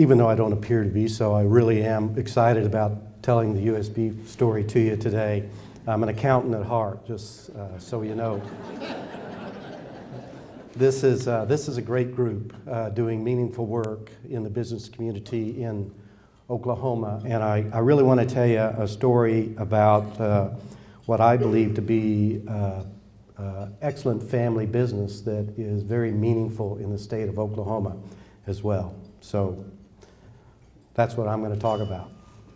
even though I don't appear to be so, I really am excited about telling the USB story to you today. I'm an accountant at heart, just so you know. This is a great group doing meaningful work in the business community in Oklahoma, and I really want to tell you a story about what I believe to be excellent family business that is very meaningful in the state of Oklahoma as well. So that's what I'm going to talk about.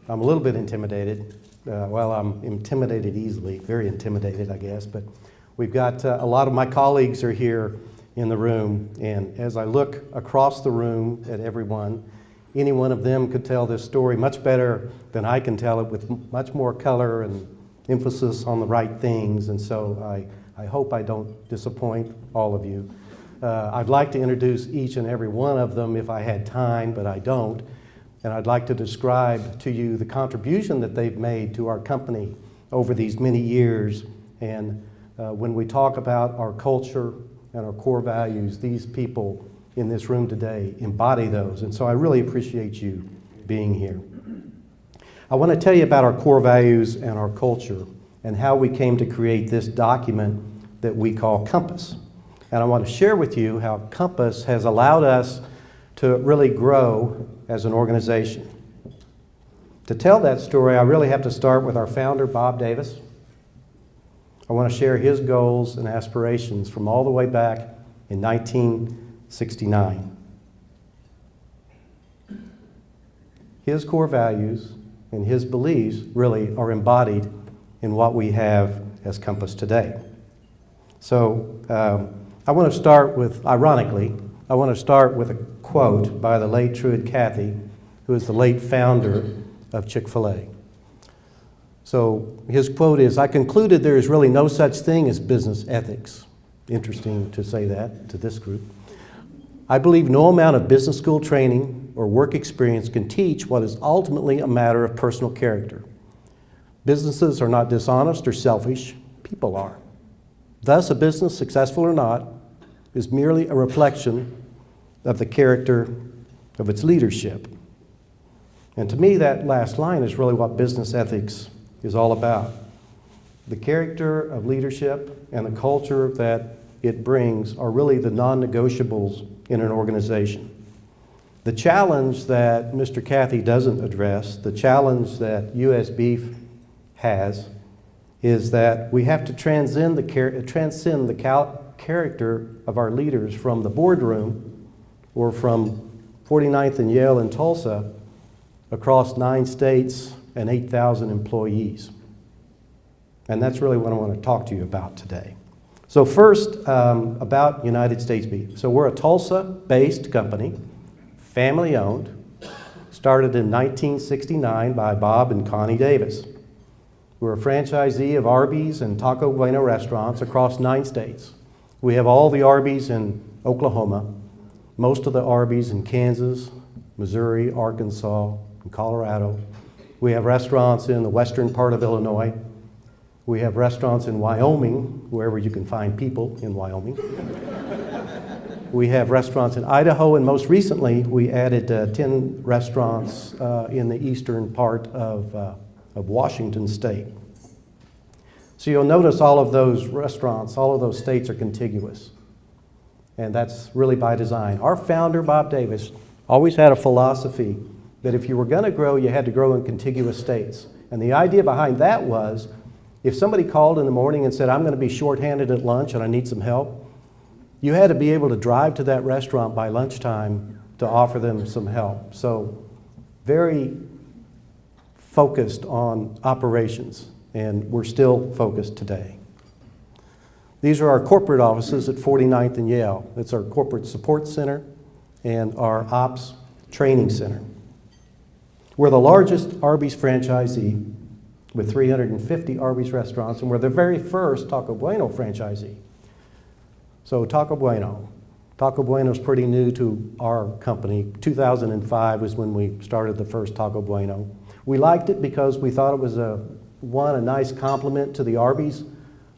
I'm a little bit intimidated. Well, I'm intimidated easily, very intimidated, I guess, but we've got a lot of my colleagues are here in the room, and as I look across the room at everyone, any one of them could tell this story much better than I can tell it, with much more color and emphasis on the right things, and so I hope I don't disappoint all of you. I'd like to introduce each and every one of them if I had time, but I don't. And I'd like to describe to you the contribution that they've made to our company over these many years. And when we talk about our culture and our core values, these people in this room today embody those. And so I really appreciate you being here. I want to tell you about our core values and our culture and how we came to create this document that we call Compass. And I want to share with you how Compass has allowed us to really grow as an organization. To tell that story, I really have to start with our founder, Bob Davis. I want to share his goals and aspirations from all the way back in 1969. His core values and his beliefs really are embodied in what we have as Compass today. So I want to start with, ironically, I want to start with a quote by the late Truett Cathy, who is the late founder of Chick-fil-A. So his quote is, "I concluded there is really no such thing as business ethics." Interesting to say that to this group. "I believe no amount of business school training or work experience can teach what is ultimately a matter of personal character. Businesses are not dishonest or selfish, people are. Thus, a business, successful or not, is merely a reflection of the character of its leadership." And to me, that last line is really what business ethics is all about. The character of leadership and the culture that it brings are really the non-negotiables in an organization. The challenge that Mr. Cathy doesn't address, the challenge that US Beef has, is that we have to transcend the character of our leaders from the boardroom or from 49th and Yale in Tulsa across 9 states and 8,000 employees. And that's really what I want to talk to you about today. So first, about United States Beef. So we're a Tulsa-based company, family-owned, started in 1969 by Bob and Connie Davis. We're a franchisee of Arby's and Taco Bueno restaurants across 9 states. We have all the Arby's in Oklahoma, most of the Arby's in Kansas, Missouri, Arkansas, and Colorado. We have restaurants in the western part of Illinois. We have restaurants in Wyoming, wherever you can find people in Wyoming. We have restaurants in Idaho, and most recently we added 10 restaurants in the eastern part of Washington State. So you'll notice all of those restaurants, all of those states are contiguous. And that's really by design. Our founder, Bob Davis, always had a philosophy that if you were going to grow, you had to grow in contiguous states. And the idea behind that was, if somebody called in the morning and said, "I'm going to be shorthanded at lunch and I need some help," you had to be able to drive to that restaurant by lunchtime to offer them some help. So very focused on operations, and we're still focused today. These are our corporate offices at 49th and Yale. It's our corporate support center and our ops training center. We're the largest Arby's franchisee with 350 Arby's restaurants, and we're the very first Taco Bueno franchisee. So Taco Bueno. Taco Bueno is pretty new to our company. 2005 was when we started the first Taco Bueno. We liked it because we thought it was a nice complement to the Arby's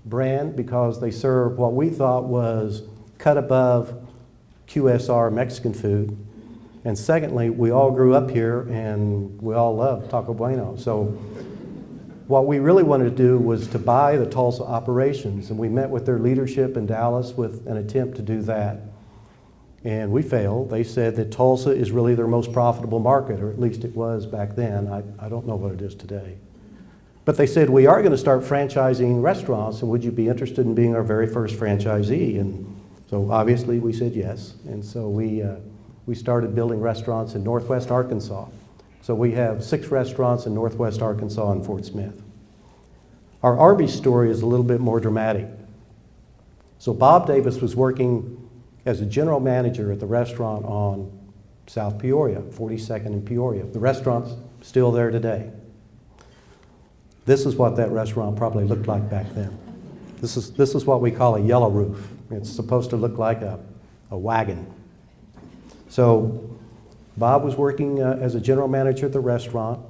brand, because they serve what we thought was cut above QSR Mexican food. And secondly, we all grew up here and we all love Taco Bueno. So what we really wanted to do was to buy the Tulsa operations, and we met with their leadership in Dallas with an attempt to do that. And we failed. They said that Tulsa is really their most profitable market, or at least it was back then. I don't know what it is today. But they said, we are going to start franchising restaurants, and would you be interested in being our very first franchisee? And so obviously we said yes. And so we started building restaurants in Northwest Arkansas. So we have 6 restaurants in Northwest Arkansas and Fort Smith. Our Arby's story is a little bit more dramatic. So Bob Davis was working as a general manager at the restaurant on South Peoria, 42nd and Peoria. The restaurant's still there today. This is what that restaurant probably looked like back then. This is what we call a yellow roof. It's supposed to look like a wagon. So Bob was working as a general manager at the restaurant.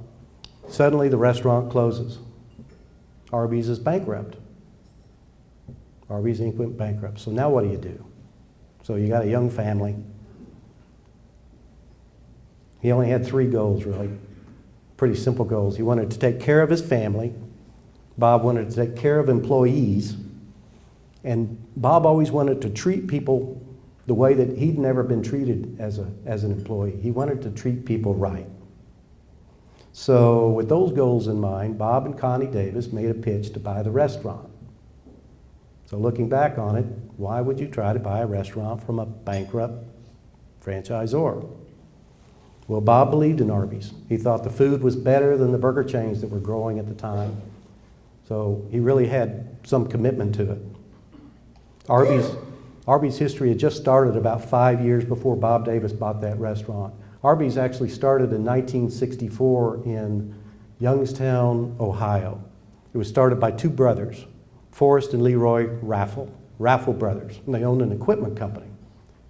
Suddenly the restaurant closes. Arby's is bankrupt. Arby's Inc. went bankrupt. So now what do? So you got a young family. He only had 3 goals, really. Pretty simple goals. He wanted to take care of his family. Bob wanted to take care of employees. And Bob always wanted to treat people the way that he'd never been treated as an employee. He wanted to treat people right. So with those goals in mind, Bob and Connie Davis made a pitch to buy the restaurant. So looking back on it, why would you try to buy a restaurant from a bankrupt franchisor? Well, Bob believed in Arby's. He thought the food was better than the burger chains that were growing at the time. So he really had some commitment to it. Arby's history had just started about 5 years before Bob Davis bought that restaurant. Arby's actually started in 1964 in Youngstown, Ohio. It was started by 2 brothers, Forrest and Leroy Raffle brothers, and they owned an equipment company.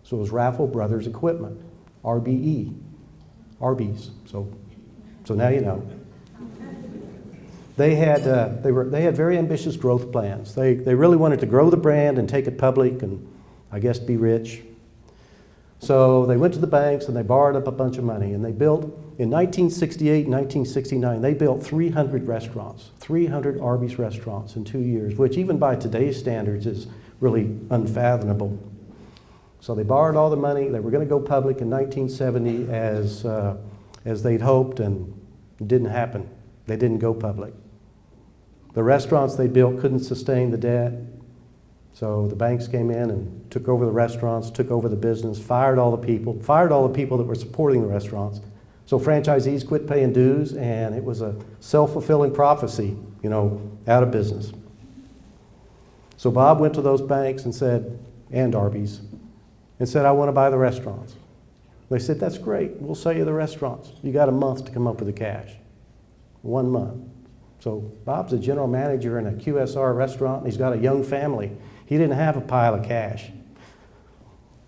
So it was Raffle Brothers Equipment, RBE, Arby's. So now you know. They had very ambitious growth plans. They really wanted to grow the brand and take it public and I guess be rich. So they went to the banks and they borrowed up a bunch of money, and they built, in 1968 and 1969, they built 300 restaurants, 300 Arby's restaurants in 2 years, which even by today's standards is really unfathomable. So they borrowed all the money. They were going to go public in 1970 as they'd hoped, and it didn't happen. They didn't go public. The restaurants they built couldn't sustain the debt. So the banks came in and took over the restaurants, took over the business, fired all the people that were supporting the restaurants. So franchisees quit paying dues, and it was a self-fulfilling prophecy, out of business. So Bob went to those banks and said, and Arby's, and said, I want to buy the restaurants. They said, that's great, we'll sell you the restaurants. You got a month to come up with the cash. 1 month. So Bob's a general manager in a QSR restaurant, and he's got a young family. He didn't have a pile of cash.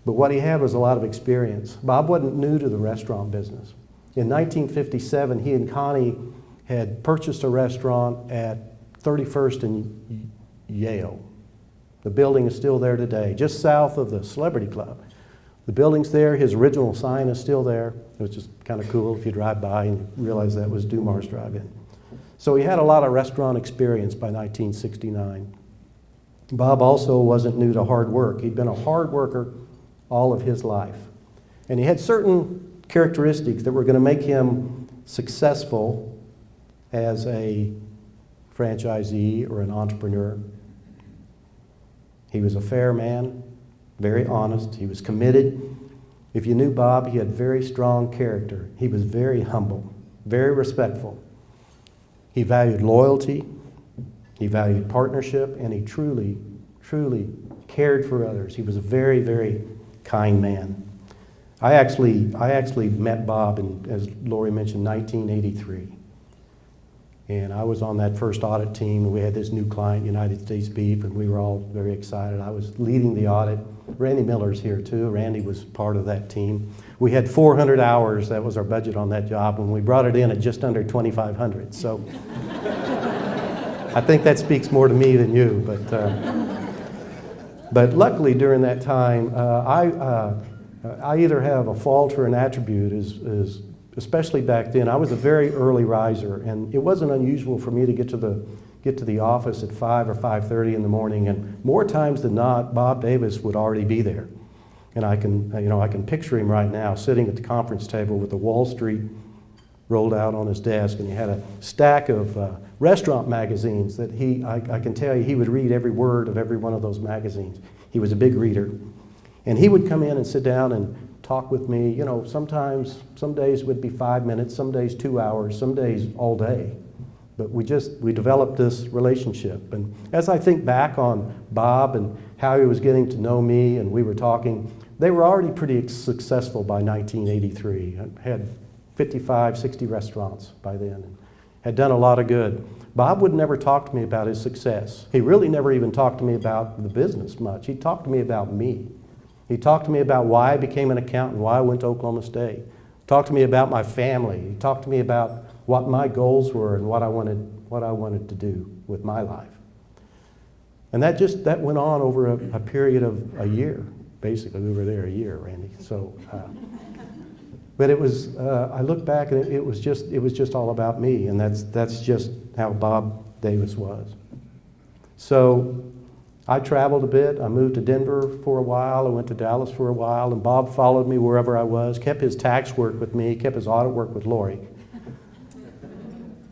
But what he had was a lot of experience. Bob wasn't new to the restaurant business. In 1957, he and Connie had purchased a restaurant at 31st and Yale. The building is still there today, just south of the Celebrity Club. The building's there, his original sign is still there. It was just kind of cool if you drive by and realize that was Dumar's Drive-In. So he had a lot of restaurant experience by 1969. Bob also wasn't new to hard work. He'd been a hard worker all of his life. And he had certain characteristics that were going to make him successful as a franchisee or an entrepreneur. He was a fair man, very honest. He was committed. If you knew Bob, he had very strong character. He was very humble, very respectful. He valued loyalty. He valued partnership, and he truly, truly cared for others. He was a very, very kind man. I actually met Bob in, as Lori mentioned, 1983. And I was on that first audit team, and we had this new client, United States Beef, and we were all very excited. I was leading the audit. Randy Miller's here too. Randy was part of that team. We had 400 hours. That was our budget on that job, and we brought it in at just under 2,500. So I think that speaks more to me than you. But luckily during that time, I either have a fault or an attribute, especially back then. I was a very early riser, and it wasn't unusual for me to get to the office at 5 or 5:30 in the morning, and more times than not, Bob Davis would already be there. And I can picture him right now sitting at the conference table with the Wall Street rolled out on his desk, and he had a stack of restaurant magazines that I can tell you he would read every word of every one of those magazines. He was a big reader. And he would come in and sit down and talk with me. You know, sometimes, some days would be 5 minutes, some days 2 hours, some days all day. But we developed this relationship. And as I think back on Bob and how he was getting to know me and we were talking, they were already pretty successful by 1983. I had 55, 60 restaurants by then, and had done a lot of good. Bob would never talk to me about his success. He really never even talked to me about the business much. He talked to me about me. He talked to me about why I became an accountant, why I went to Oklahoma State. He talked to me about my family. He talked to me about what my goals were and what I wanted to do with my life. And that went on over a period of a year. Basically, we were there a year, Randy. So, but it was. I look back and it was just all about me, and that's just how Bob Davis was. So I traveled a bit. I moved to Denver for a while. I went to Dallas for a while, and Bob followed me wherever I was, kept his tax work with me, kept his audit work with Lori.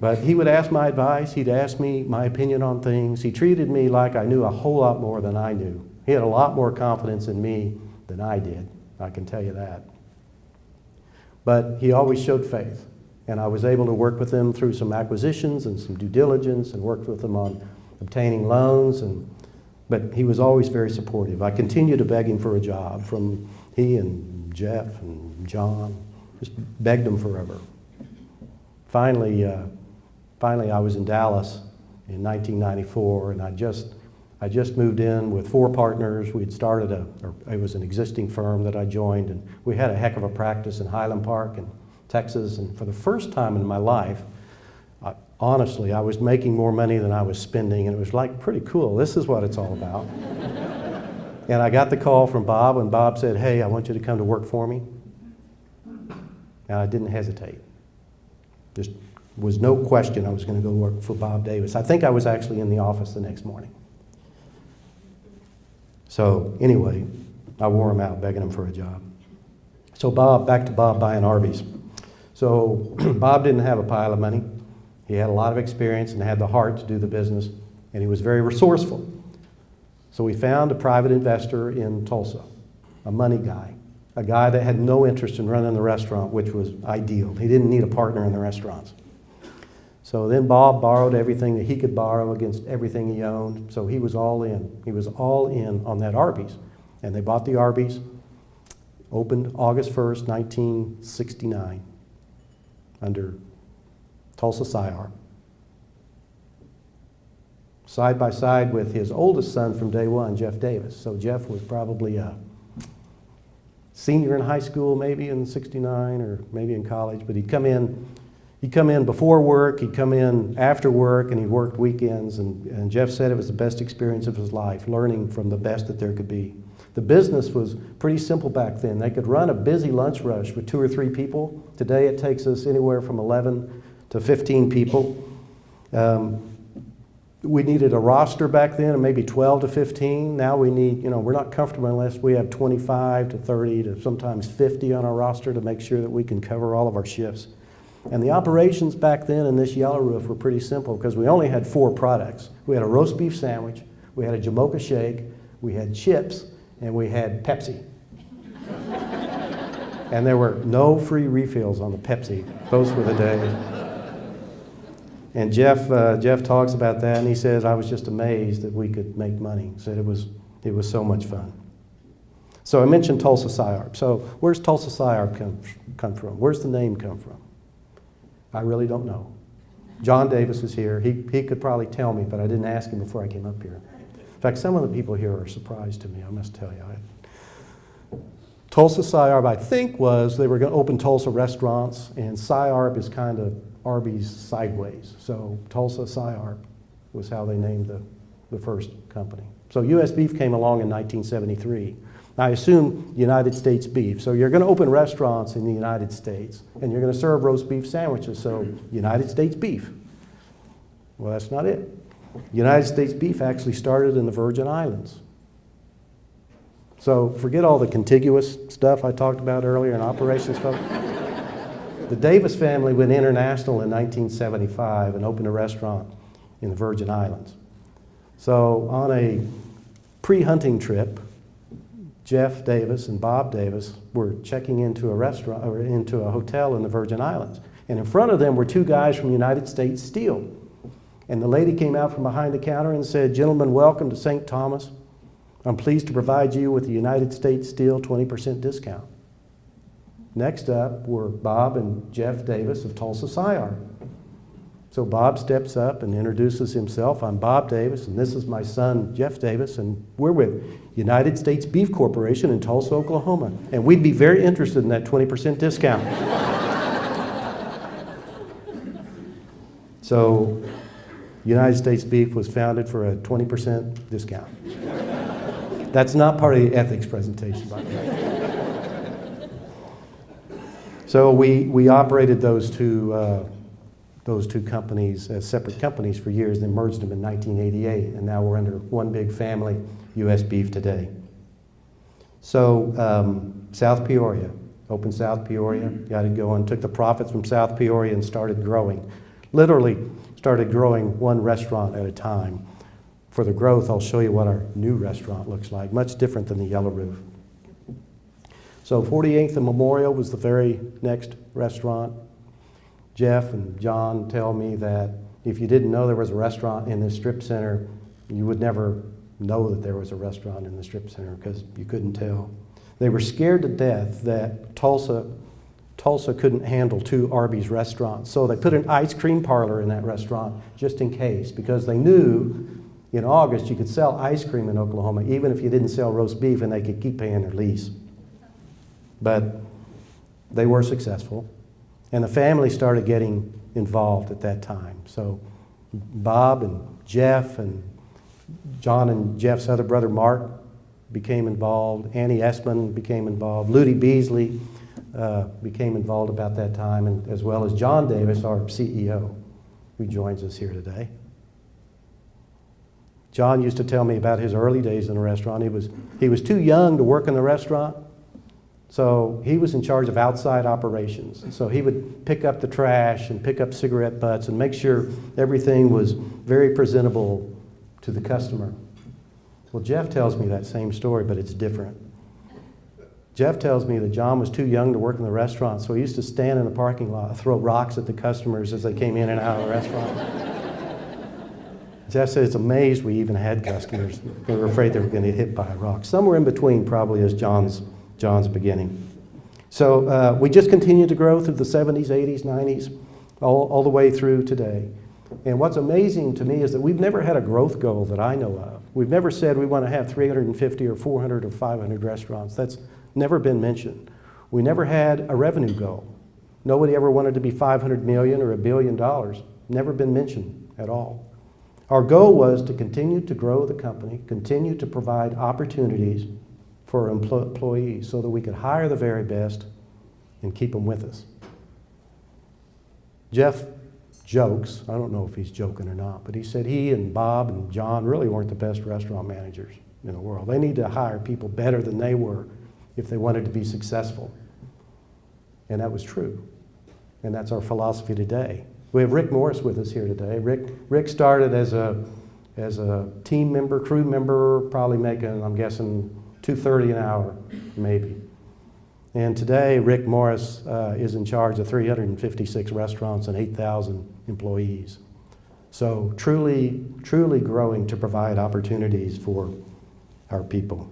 But he would ask my advice. He'd ask me my opinion on things. He treated me like I knew a whole lot more than I knew. He had a lot more confidence in me than I did, I can tell you that. But he always showed faith, and I was able to work with him through some acquisitions and some due diligence and worked with him on obtaining loans, but he was always very supportive. I continued to beg him for a job, from he and Jeff and John, just begged him forever. Finally, I was in Dallas in 1994, and I just moved in with 4 partners. We'd started it was an existing firm that I joined, and we had a heck of a practice in Highland Park in Texas, and for the first time in my life, honestly, I was making more money than I was spending, and it was like pretty cool. This is what it's all about. And I got the call from Bob, and Bob said, "Hey, I want you to come to work for me." And I didn't hesitate. Just was no question I was going to go work for Bob Davis. I think I was actually in the office the next morning. So anyway, I wore him out begging him for a job. So back to Bob buying Arby's. So Bob didn't have a pile of money. He had a lot of experience and had the heart to do the business, and he was very resourceful. So we found a private investor in Tulsa, a money guy, a guy that had no interest in running the restaurant, which was ideal. He didn't need a partner in the restaurants. So then Bob borrowed everything that he could borrow against everything he owned, so he was all in. He was all in on that Arby's. And they bought the Arby's, opened August 1st, 1969, under Tulsa Chapter, side by side with his oldest son from day one, Jeff Davis. So Jeff was probably a senior in high school, maybe in '69, or maybe in college, but he'd come in before work, he'd come in after work, and he worked weekends, and Jeff said it was the best experience of his life, learning from the best that there could be. The business was pretty simple back then. They could run a busy lunch rush with 2 or 3 people. Today it takes us anywhere from 11 to 15 people. We needed a roster back then of maybe 12 to 15. Now we need, we're not comfortable unless we have 25 to 30 to sometimes 50 on our roster to make sure that we can cover all of our shifts. And the operations back then in this yellow roof were pretty simple because we only had 4 products. We had a roast beef sandwich, we had a Jamocha shake, we had chips, and we had Pepsi. And there were no free refills on the Pepsi. Those were the days. And Jeff talks about that, and he says, I was just amazed that we could make money. He said it was so much fun. So I mentioned Tulsa Chapter. So where's Tulsa Chapter come from? Where's the name come from? I really don't know. John Davis is here. He could probably tell me, but I didn't ask him before I came up here. In fact, some of the people here are a surprise to me, I must tell you. Tulsa Chapter, I think, was they were going to open Tulsa restaurants, and Chapter is kind of Arby's sideways. So Tulsa Chapter was how they named the first company. So U.S. Beef came along in 1973. I assume United States beef. So you're going to open restaurants in the United States, and you're going to serve roast beef sandwiches, so United States beef. Well, that's not it. United States beef actually started in the Virgin Islands. So forget all the contiguous stuff I talked about earlier in operations folks. The Davis family went international in 1975 and opened a restaurant in the Virgin Islands. So on a pre-hunting trip, Jeff Davis and Bob Davis were checking into a restaurant or into a hotel in the Virgin Islands. And in front of them were two guys from United States Steel. And the lady came out from behind the counter and said, "Gentlemen, welcome to St. Thomas. I'm pleased to provide you with the United States Steel 20% discount." Next up were Bob and Jeff Davis of Tulsa Chapter. So Bob steps up and introduces himself. "I'm Bob Davis, and this is my son, Jeff Davis, and we're with United States Beef Corporation in Tulsa, Oklahoma. And we'd be very interested in that 20% discount." So United States Beef was founded for a 20% discount. That's not part of the ethics presentation, by the way. So we operated those two companies as separate companies for years, then merged them in 1988, and now we're under one big family, U.S. Beef today. So South Peoria, opened South Peoria, got it going, took the profits from South Peoria and started growing. Literally started growing one restaurant at a time. For the growth, I'll show you what our new restaurant looks like, much different than the yellow roof. So 48th and Memorial was the very next restaurant. Jeff and John tell me that if you didn't know there was a restaurant in this strip center, you would never know that there was a restaurant in the strip center because you couldn't tell. They were scared to death that Tulsa couldn't handle two Arby's restaurants. So they put an ice cream parlor in that restaurant just in case, because they knew in August you could sell ice cream in Oklahoma even if you didn't sell roast beef, and they could keep paying their lease. But they were successful. And the family started getting involved at that time. So Bob and Jeff and John and Jeff's other brother Mark became involved. Annie Essman became involved. Ludi Beasley became involved about that time, and as well as John Davis, our CEO, who joins us here today. John used to tell me about his early days in the restaurant. He was too young to work in the restaurant, so he was in charge of outside operations. So he would pick up the trash and pick up cigarette butts and make sure everything was very presentable to the customer. Well, Jeff tells me that same story, but it's different. Jeff tells me that John was too young to work in the restaurant, so he used to stand in the parking lot and throw rocks at the customers as they came in and out of the restaurant. Jeff said it's amazed we even had customers. They were afraid they were going to get hit by a rock. Somewhere in between probably is John's beginning. So we just continued to grow through the 70s, 80s, 90s, all the way through today. And what's amazing to me is that we've never had a growth goal that I know of. We've never said we want to have 350 or 400 or 500 restaurants. That's never been mentioned. We never had a revenue goal. Nobody ever wanted to be 500 million or $1 billion. Never been mentioned at all. Our goal was to continue to grow the company, continue to provide opportunities for employees so that we could hire the very best and keep them with us. Jeff jokes, I don't know if he's joking or not, but he said he and Bob and John really weren't the best restaurant managers in the world. They need to hire people better than they were if they wanted to be successful. And that was true. And that's our philosophy today. We have Rick Morris with us here today. Rick started as a team member, crew member, probably making, I'm guessing, $2.30 an hour, maybe. And today, Rick Morris is in charge of 356 restaurants and 8,000 employees. So truly, truly growing to provide opportunities for our people.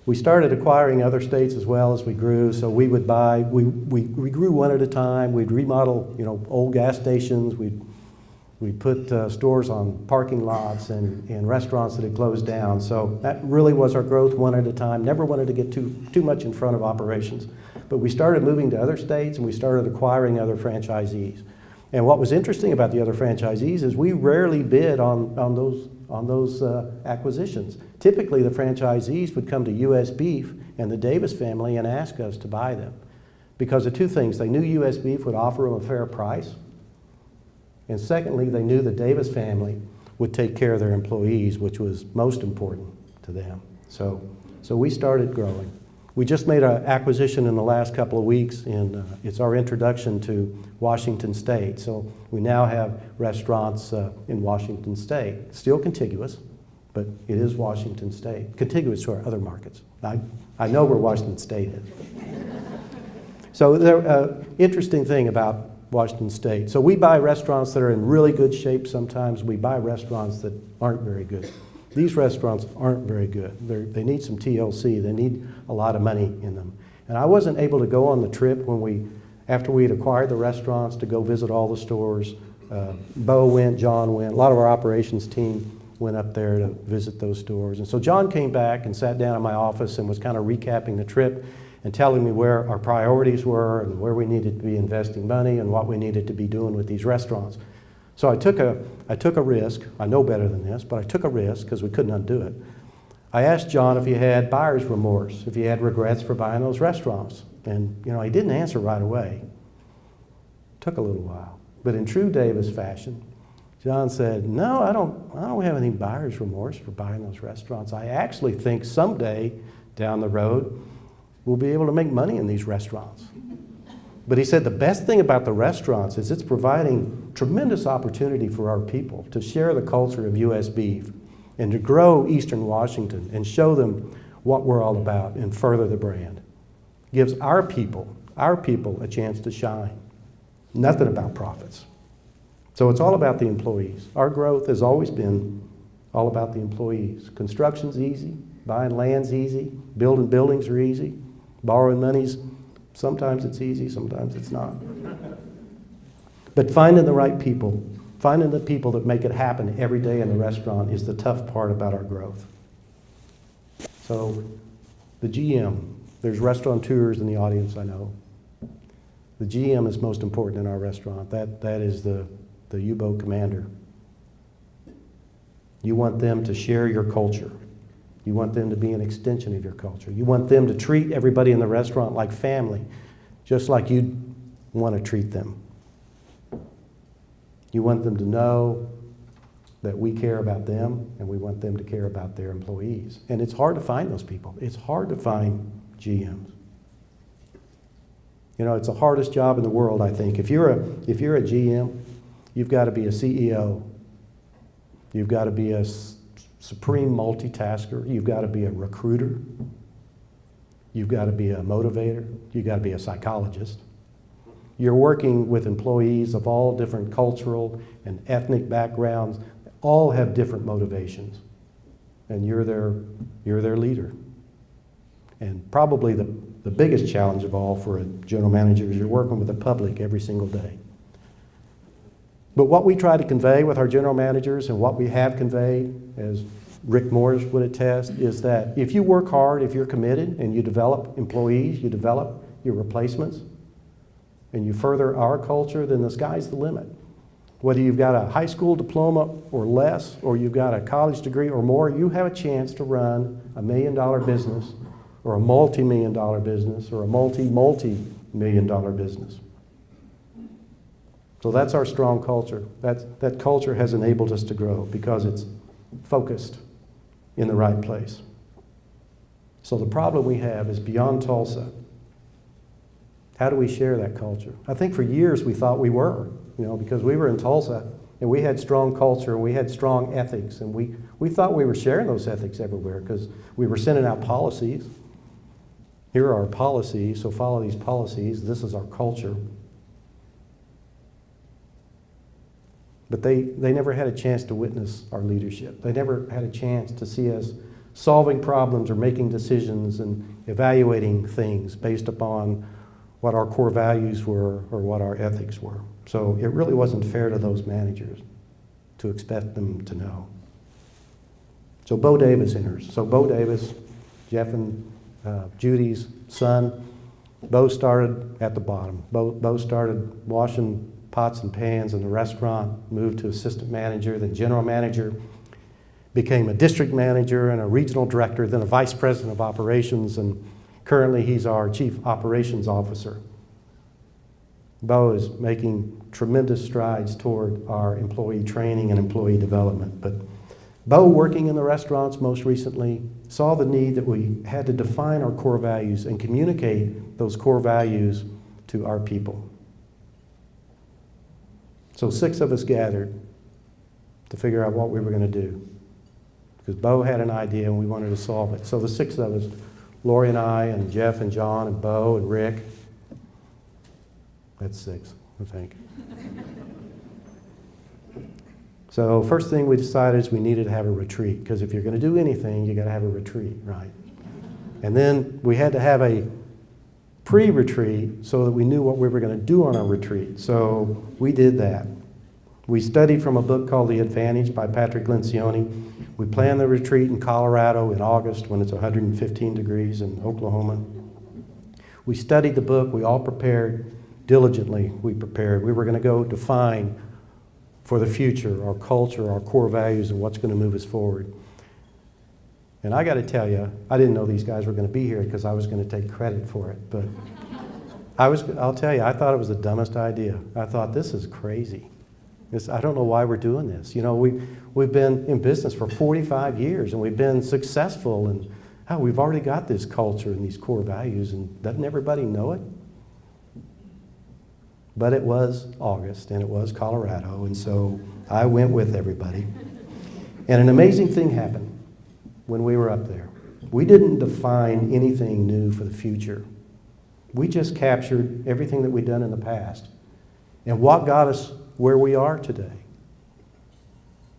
We started acquiring other states as well as we grew. So we would buy, we grew one at a time. We'd remodel, old gas stations. We'd put stores on parking lots and restaurants that had closed down. So that really was our growth, one at a time. Never wanted to get too much in front of operations. But we started moving to other states and we started acquiring other franchisees. And what was interesting about the other franchisees is we rarely bid on those acquisitions. Typically, the franchisees would come to U.S. Beef and the Davis family and ask us to buy them because of two things. They knew U.S. Beef would offer them a fair price, and secondly, they knew the Davis family would take care of their employees, which was most important to them. So we started growing. We just made an acquisition in the last couple of weeks, and it's our introduction to Washington State. So we now have restaurants in Washington State, still contiguous, but it is Washington State, contiguous to our other markets. I know where Washington State is. So the interesting thing about Washington State. So we buy restaurants that are in really good shape sometimes. We buy restaurants that aren't very good. These restaurants aren't very good. They need some TLC. They need a lot of money in them. And I wasn't able to go on the trip after we had acquired the restaurants, to go visit all the stores. Bo went, John went. A lot of our operations team went up there to visit those stores. And so John came back and sat down in my office and was kind of recapping the trip and telling me where our priorities were and where we needed to be investing money and what we needed to be doing with these restaurants. So I took a risk. I know better than this, but I took a risk because we couldn't undo it. I asked John if he had buyer's remorse, if he had regrets for buying those restaurants. And he didn't answer right away. Took a little while. But in true Davis fashion, John said, "No, I don't have any buyer's remorse for buying those restaurants. I actually think someday down the road we'll be able to make money in these restaurants." But he said the best thing about the restaurants is it's providing tremendous opportunity for our people to share the culture of U.S. Beef and to grow Eastern Washington and show them what we're all about and further the brand. Gives our people a chance to shine. Nothing about profits. So it's all about the employees. Our growth has always been all about the employees. Construction's easy, buying land's easy, building buildings are easy, borrowing money's sometimes it's easy, sometimes it's not. But finding the right people, finding the people that make it happen every day in the restaurant is the tough part about our growth. So the GM, there's restaurateurs in the audience, I know. The GM is most important in our restaurant. That is the U-boat commander. You want them to share your culture. You want them to be an extension of your culture. You want them to treat everybody in the restaurant like family, just like you'd want to treat them. You want them to know that we care about them, and we want them to care about their employees. And it's hard to find those people. It's hard to find GMs. It's the hardest job in the world, I think. If you're a GM, you've got to be a CEO. You've got to be a supreme multitasker. You've got to be a recruiter. You've got to be a motivator. You've got to be a psychologist. You're working with employees of all different cultural and ethnic backgrounds. All have different motivations. And you're their leader. And probably the biggest challenge of all for a general manager is you're working with the public every single day. But what we try to convey with our general managers and what we have conveyed, as Rick Morris would attest, is that if you work hard, if you're committed, and you develop employees, you develop your replacements, and you further our culture, then the sky's the limit. Whether you've got a high school diploma or less, or you've got a college degree or more, you have a chance to run a $1 million business, or a multi-million-dollar business, or a multi-million-dollar business. So that's our strong culture. That culture has enabled us to grow because it's focused in the right place. So the problem we have is beyond Tulsa. How do we share that culture? I think for years we thought we were, because we were in Tulsa and we had strong culture and we had strong ethics, and we thought we were sharing those ethics everywhere because we were sending out policies. Here are our policies, so follow these policies. This is our culture. But they never had a chance to witness our leadership. They never had a chance to see us solving problems or making decisions and evaluating things based upon what our core values were or what our ethics were. So it really wasn't fair to those managers to expect them to know. So Bo Davis enters. So Bo Davis, Jeff and Judy's son, Bo started at the bottom. Bo started washing pots and pans in the restaurant, moved to assistant manager, then general manager, became a district manager and a regional director, then a vice president of operations, and currently he's our chief operations officer. Bo is making tremendous strides toward our employee training and employee development. But Bo, working in the restaurants most recently, saw the need that we had to define our core values and communicate those core values to our people. So 6 of us gathered to figure out what we were going to do, because Bo had an idea and we wanted to solve it. So the 6 of us, Lori and I and Jeff and John and Bo and Rick, that's 6, I think. So first thing we decided is we needed to have a retreat, because if you're going to do anything, you got to have a retreat, right? And then we had to have a pre-retreat so that we knew what we were going to do on our retreat. So we did that. We studied from a book called The Advantage by Patrick Lencioni. We planned the retreat in Colorado in August when it's 115 degrees in Oklahoma. We studied the book. We all prepared diligently. We prepared. We were going to go define for the future our culture, our core values, and what's going to move us forward. And I got to tell you, I didn't know these guys were going to be here because I was going to take credit for it. But I'll tell you, I thought it was the dumbest idea. I thought, this is crazy. I don't know why we're doing this. You know, we've been in business for 45 years and we've been successful, and we've already got this culture and these core values, and doesn't everybody know it? But it was August and it was Colorado, and so I went with everybody. And an amazing thing happened when we were up there. We didn't define anything new for the future. We just captured everything that we'd done in the past and what got us where we are today.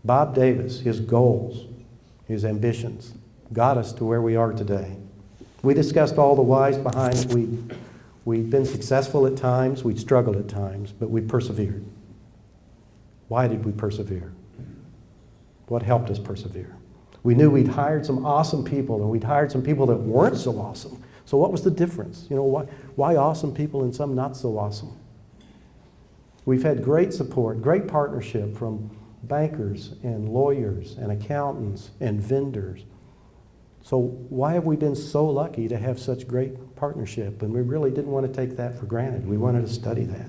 Bob Davis, his goals, his ambitions, got us to where we are today. We discussed all the whys behind it. We'd been successful at times, we'd struggled at times, but we persevered. Why did we persevere? What helped us persevere? We knew we'd hired some awesome people, and we'd hired some people that weren't so awesome. So what was the difference? You know, why awesome people and some not so awesome? We've had great support, great partnership from bankers and lawyers and accountants and vendors. So why have we been so lucky to have such great partnership? And we really didn't want to take that for granted. We wanted to study that.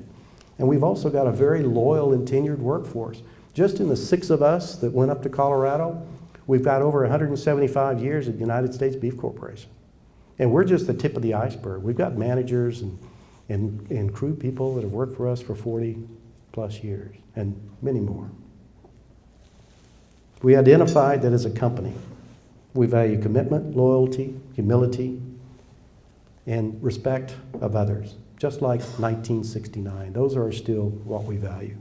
And we've also got a very loyal and tenured workforce. Just in the 6 of us that went up to Colorado, we've got over 175 years at the United States Beef Corporation. And we're just the tip of the iceberg. We've got managers and crew people that have worked for us for 40 plus years and many more. We identified that as a company, we value commitment, loyalty, humility, and respect of others, just like 1969. Those are still what we value.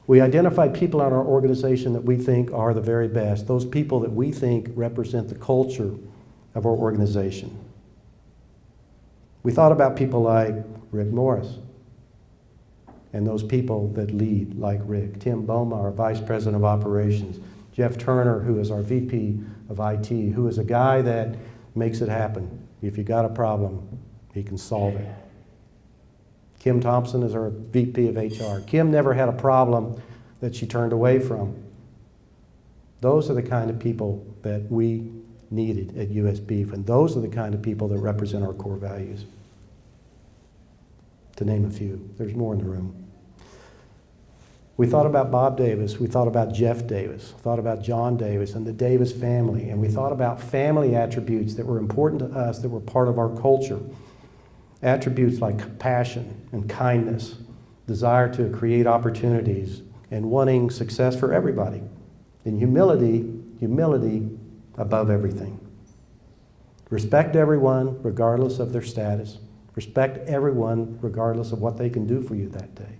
We identified people in our organization that we think are the very best, those people that we think represent the culture of our organization. We thought about people like Rick Morris and those people that lead like Rick. Tim Boma, our Vice President of Operations. Jeff Turner, who is our VP of IT, who is a guy that makes it happen. If you got a problem, he can solve it. Kim Thompson is our VP of HR. Kim never had a problem that she turned away from. Those are the kind of people that we needed at US Beef, and those are the kind of people that represent our core values. To name a few. There's more in the room. We thought about Bob Davis, we thought about Jeff Davis, thought about John Davis and the Davis family, and we thought about family attributes that were important to us, that were part of our culture. Attributes like compassion and kindness, desire to create opportunities, and wanting success for everybody. And humility above everything. Respect everyone regardless of their status. Respect everyone regardless of what they can do for you that day.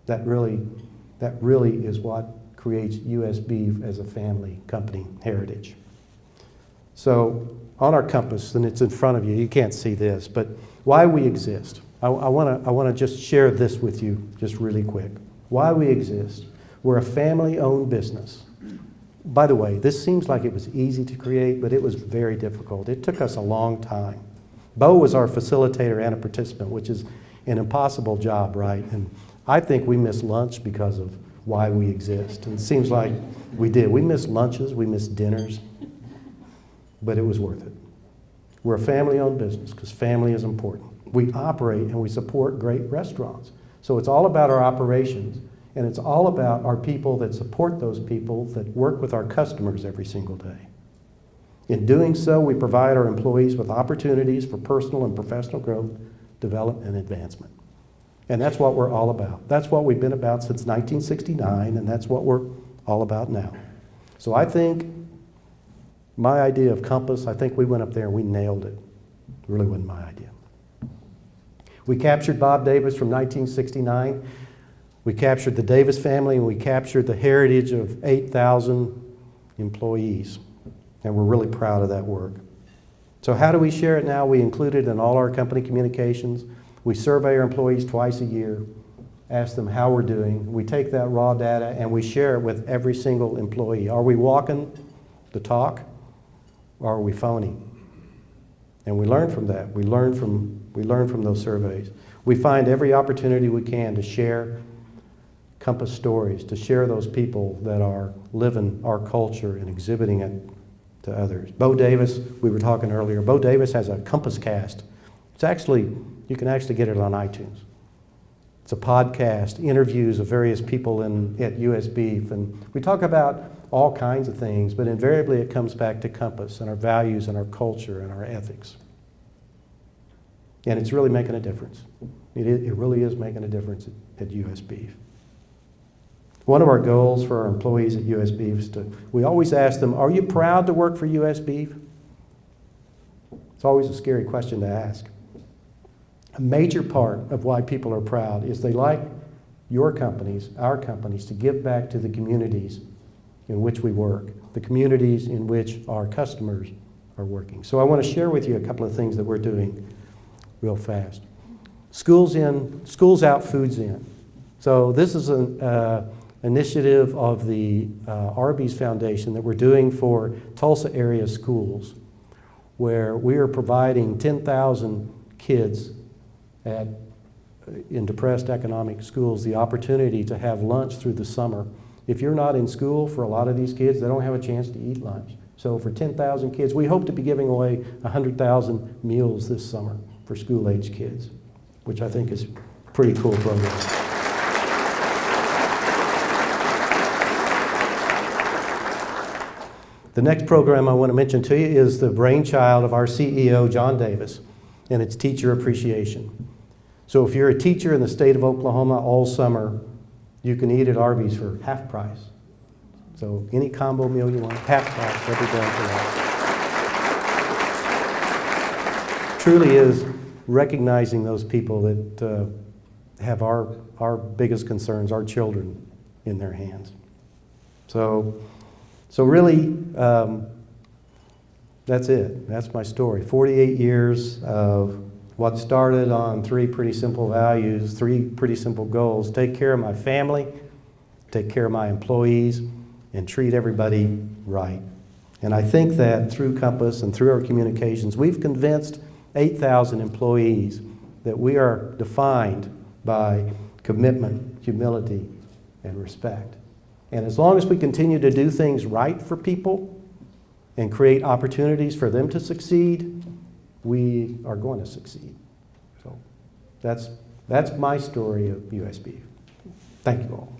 That really is what creates US Beef as a family company heritage. So on our compass, and it's in front of you, you can't see this, but why we exist. I want to just share this with you just really quick. Why we exist. We're a family-owned business. By the way, this seems like it was easy to create, but it was very difficult. It took us a long time. Bo was our facilitator and a participant, which is an impossible job, right? And I think we missed lunch because of why we exist. And it seems like we did. We missed lunches, we missed dinners, but it was worth it. We're a family-owned business because family is important. We operate and we support great restaurants. So it's all about our operations, and it's all about our people that support those people that work with our customers every single day. In doing so, we provide our employees with opportunities for personal and professional growth, development, and advancement. And that's what we're all about. That's what we've been about since 1969, and that's what we're all about now. So I think my idea of Compass, I think we went up there and we nailed it. It really wasn't my idea. We captured Bob Davis from 1969. We captured the Davis family, and we captured the heritage of 8,000 employees. And we're really proud of that work. So how do we share it now? We include it in all our company communications. We survey our employees twice a year, ask them how we're doing. We take that raw data and we share it with every single employee. Are we walking the talk, or are we phoning? And we learn from that. We learn from those surveys. We find every opportunity we can to share Compass stories, to share those people that are living our culture and exhibiting it to others. Bo Davis, we were talking earlier, Bo Davis has a Compass cast. It's actually, you can actually get it on iTunes. It's a podcast, interviews of various people at US Beef, and we talk about all kinds of things, but invariably it comes back to Compass and our values and our culture and our ethics. And it's really making a difference. It really is making a difference at US Beef. One of our goals for our employees at US Beef is we always ask them, are you proud to work for US Beef? It's always a scary question to ask. A major part of why people are proud is they like your companies, our companies, to give back to the communities in which we work, the communities in which our customers are working. So I want to share with you a couple of things that we're doing real fast. Schools in, schools out, foods in. So this is an initiative of the Arby's Foundation that we're doing for Tulsa area schools, where we are providing 10,000 kids in depressed economic schools the opportunity to have lunch through the summer. If you're not in school, for a lot of these kids, they don't have a chance to eat lunch. So for 10,000 kids, we hope to be giving away 100,000 meals this summer for school-age kids, which I think is a pretty cool program. The next program I want to mention to you is the brainchild of our CEO, John Davis, and it's Teacher Appreciation. So if you're a teacher in the state of Oklahoma all summer, you can eat at Arby's for half price. So any combo meal you want, half price every day for that. Truly is recognizing those people that have our biggest concerns, our children, in their hands. So really, that's it. That's my story. 48 years of what started on 3 pretty simple values, 3 pretty simple goals. Take care of my family, take care of my employees, and treat everybody right. And I think that through Compass and through our communications, we've convinced 8,000 employees that we are defined by commitment, humility, and respect. And as long as we continue to do things right for people and create opportunities for them to succeed, we are going to succeed. So that's my story of US Beef. Thank you all.